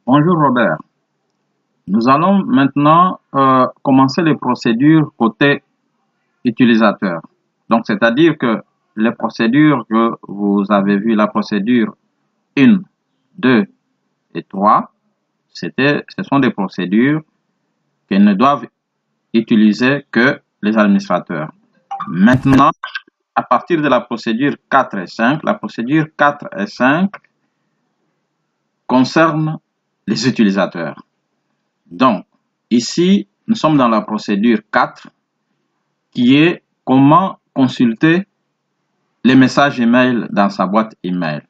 Bonjour Robert. Nous allons maintenant commencer les procédures côté utilisateur. Donc, c'est-à-dire que les procédures que vous avez vues, la procédure 1, 2 et 3, ce sont des procédures que ne doivent utiliser que les administrateurs. Maintenant, à partir de la procédure 4 et 5, la procédure 4 et 5 concerne les utilisateurs. Donc, ici, nous sommes dans la procédure 4 qui est comment consulter les messages email dans sa boîte email.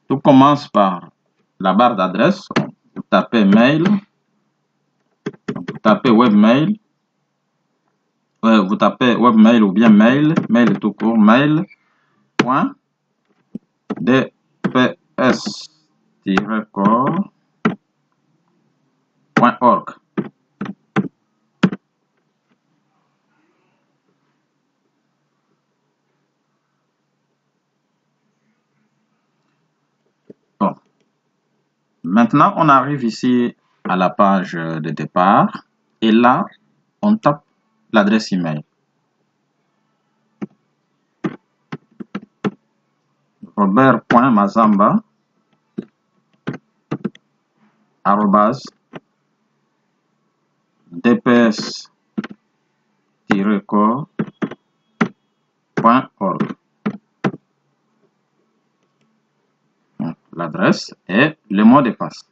Tout commence par la barre d'adresse. Vous tapez mail, vous tapez webmail, vous tapez webmail ou bien mail tout court, mail.dps-core.org. Bon. Maintenant, on arrive ici à la page de départ et là, on tape l'adresse email. Robert.mazamba dps-core.org. L'adresse et le mot de passe.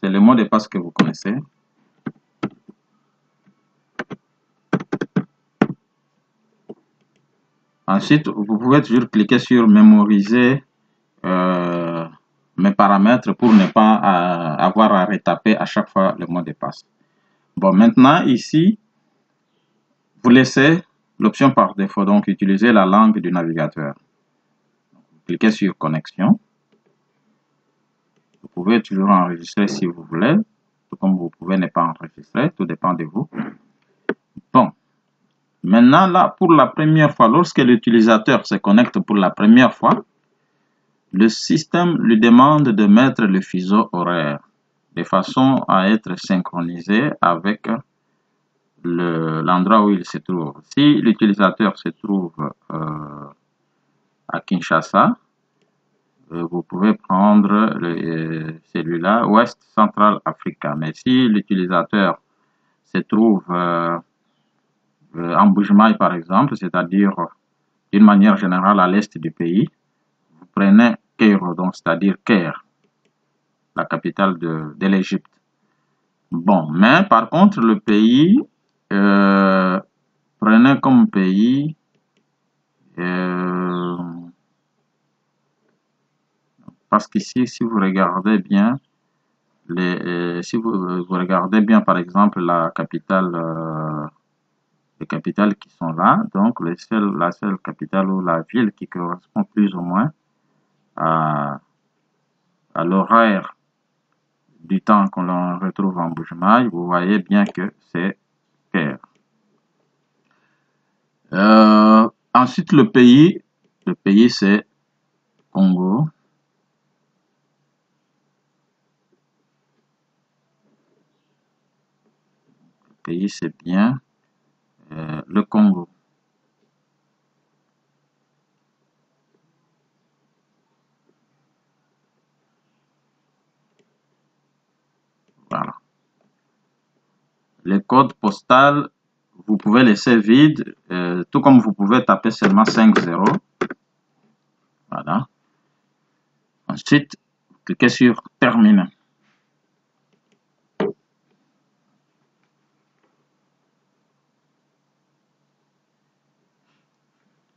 C'est le mot de passe que vous connaissez. Ensuite, vous pouvez toujours cliquer sur mémoriser mes paramètres pour ne pas avoir à retaper à chaque fois le mot de passe. Bon, maintenant ici, vous laissez l'option par défaut, donc utiliser la langue du navigateur. Cliquez sur connexion. Vous pouvez toujours enregistrer si vous voulez, tout comme vous pouvez ne pas enregistrer, tout dépend de vous. Bon, maintenant là, pour la première fois, lorsque l'utilisateur se connecte pour la première fois, le système lui demande de mettre le fuseau horaire de façon à être synchronisé avec l'endroit où il se trouve. Si l'utilisateur se trouve à Kinshasa, vous pouvez prendre celui-là, Ouest Central Africa. Mais si l'utilisateur se trouve en Bujumaï par exemple, c'est-à-dire d'une manière générale à l'est du pays, vous prenez Cairo, donc c'est-à-dire Caire, la capitale de l'Égypte. Bon, mais par contre le pays, prenez comme pays parce qu'ici, si vous regardez bien, si vous regardez bien par exemple la capitale, les capitales qui sont là, donc la seule capitale ou la ville qui correspond plus ou moins à l'horaire du temps qu'on retrouve en Bujumaï, vous voyez bien que c'est Caire. Ensuite, le pays c'est Congo. Le pays c'est bien le Congo. Voilà. Les codes postaux, vous pouvez laisser vide, tout comme vous pouvez taper seulement 5 0. Voilà. Ensuite, cliquez sur terminer.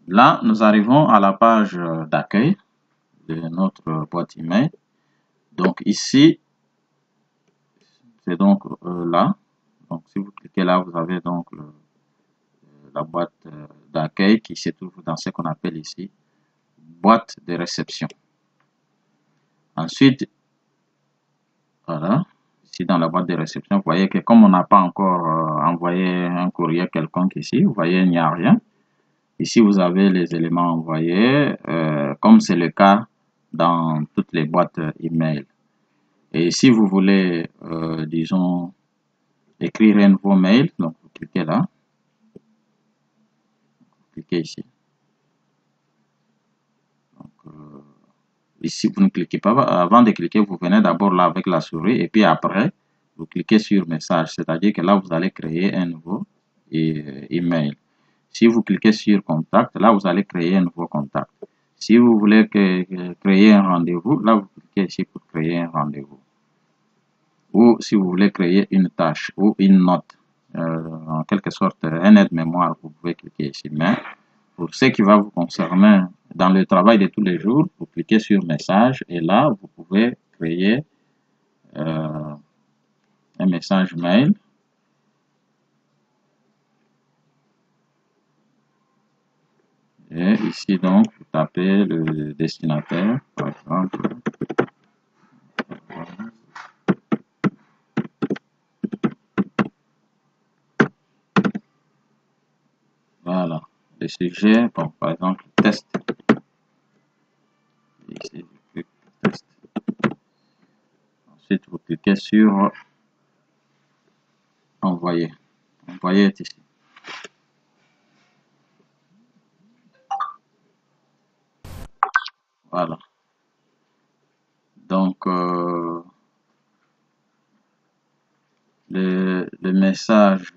Là, nous arrivons à la page d'accueil de notre boîte email. Donc ici, c'est donc là. Donc si vous cliquez là, vous avez donc la boîte d'accueil qui se trouve dans ce qu'on appelle ici boîte de réception. Ensuite, voilà, ici dans la boîte de réception, vous voyez que comme on n'a pas encore envoyé un courrier quelconque ici, vous voyez, il n'y a rien. Ici, vous avez les éléments envoyés, comme c'est le cas dans toutes les boîtes email. Et si vous voulez, disons, écrire un nouveau mail, donc vous cliquez là, cliquez ici. Donc, ici, vous ne cliquez pas, avant de cliquer, vous venez d'abord là avec la souris et puis après, vous cliquez sur message, c'est-à-dire que là, vous allez créer un nouveau email. Si vous cliquez sur contact, là, vous allez créer un nouveau contact. Si vous voulez créer un rendez-vous, là, vous cliquez ici pour créer un rendez-vous. Ou si vous voulez créer une tâche ou une note, en quelque sorte un aide-mémoire, vous pouvez cliquer ici. Mais pour ce qui va vous concerner dans le travail de tous les jours, vous cliquez sur message et là, vous pouvez créer un message mail. Et ici, donc, vous tapez le destinataire, par exemple. Voilà. Le sujet, bon, par exemple, test. Ici, je clique test. Ensuite, vous cliquez sur envoyer. Envoyer est ici. Voilà. Donc, le message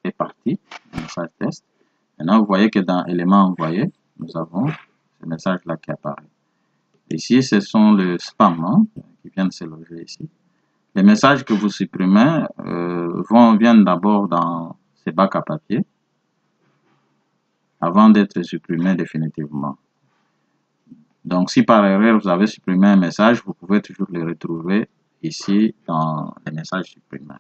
est parti, le message test. Maintenant, vous voyez que dans éléments envoyés, nous avons ce message-là qui apparaît. Ici, ce sont les spams hein, qui viennent se loger ici. Les messages que vous supprimez viennent d'abord dans ces bacs à papier avant d'être supprimés définitivement. Donc, si par erreur vous avez supprimé un message, vous pouvez toujours le retrouver ici dans les messages supprimés.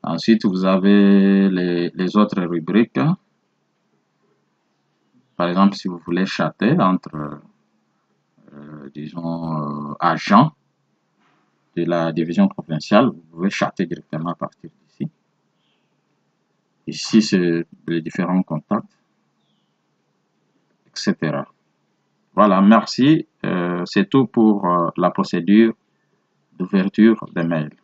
Ensuite, vous avez les autres rubriques. Par exemple, si vous voulez chatter entre, disons, agents de la division provinciale, vous pouvez chatter directement à partir d'ici. Ici, c'est les différents contacts, etc. Voilà, merci. C'est tout pour la procédure d'ouverture des mails.